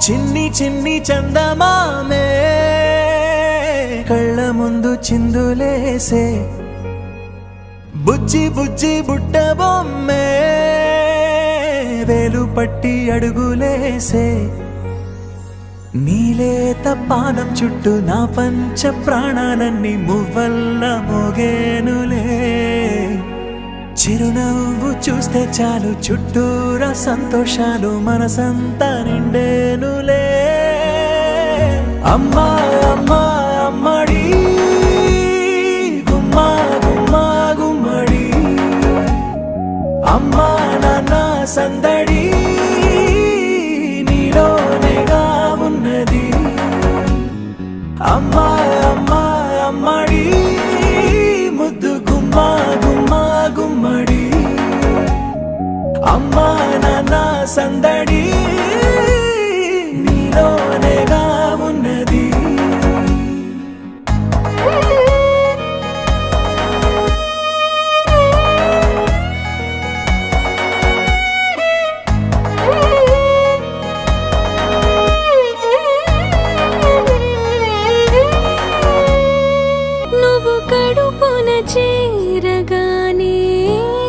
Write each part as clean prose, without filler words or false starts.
చిన్ని చిన్ని చందమామే కళ్ళ ముందు చిందులేసే బుజ్జి బుజ్జి బుట్ట బొమ్మే వేలు పట్టి అడుగులేసే నీలేత పాదం చుట్టూ నా పంచ ప్రాణాలన్నీ మువ్వల్ల మోగేనులే చిరునవ్వు చూస్తే చాలు చుట్టూరా సంతోషాలు మనసంతా నిండేనులే అమ్మా అమ్మా అమ్మడి గుమ్మా గుమ్మా గుమ్మడి అమ్మా నాన్న సందడి నీలోనేగా ఉన్నది అమ్మా అమ్మా అమ్మడి ముద్దు గుమ్మా గుమ్మా గుమ్మడి అమ్మా నాన్న సందడి నీలోనేగా ఉన్నది నువ్వు కడుపున చేరగానే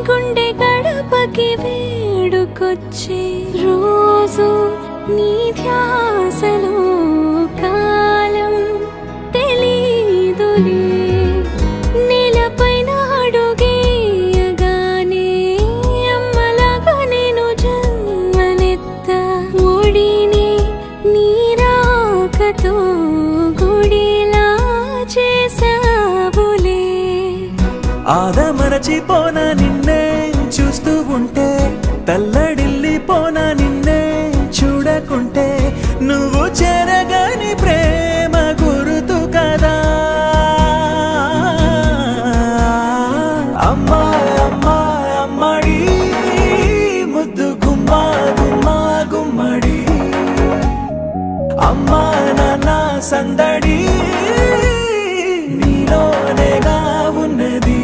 గుండె గడపకి వేడుకొచ్చే రోజు నీ ధ్యాసలో కాలం తెలీదులే నేలపైన అడుగేయగానే అమ్మలాగా నేను జన్మనెత్త ఒడిని నీరాకతో గుడిలా చేసావులే ఆదమరచిపోన నిన్నే చూస్తూ ఉంటే తల్లడిల్లిపోన నిన్నే చూడకుంటే నువ్వు చెరగని ప్రేమ గురుతు కదా అమ్మా అమ్మా అమ్మడి ముద్దు గుమ్మా గుమ్మా గుమ్మడి అమ్మా నాన్న సందడి నీలోనేగా ఉన్నది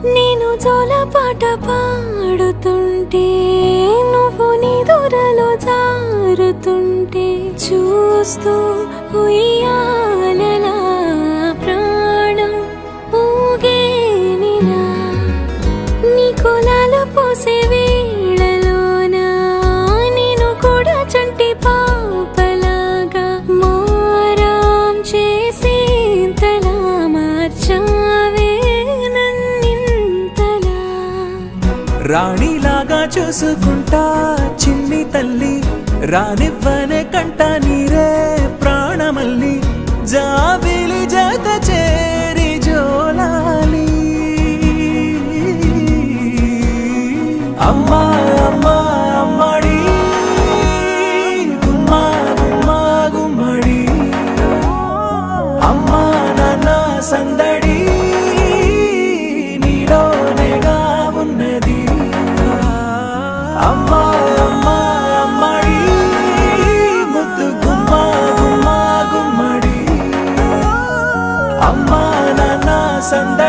నేను జోలపాట పాడుతుంటే నువ్వు నిదురలో జారుతుంటే చూస్తూ ఉయ్యాలలా ప్రాణం ఊగేనిలా నీ కులాల పోసే వేళలోన నేను కూడా చంటి పాపలాగా మారాం చేసేంతలా మార్చావే రాణిలాగా చూసుకుంటా చిన్ని తల్లి రానివ్వనే కంట నీరే ప్రాణమల్లి జాబిలి జత చేరి జోలాలి అమ్మా అమ్మా అమ్మడి గుమ్మా గుమ్మా గుమ్మడి అమ్మా నాన్న సందడి నీలోనేగా ఉన్నది అమ్మా అమ్మా అమ్మడి ముద్దు గుమ్మా గుమ్మా గుమ్మడి అమ్మా నాన్న సందడి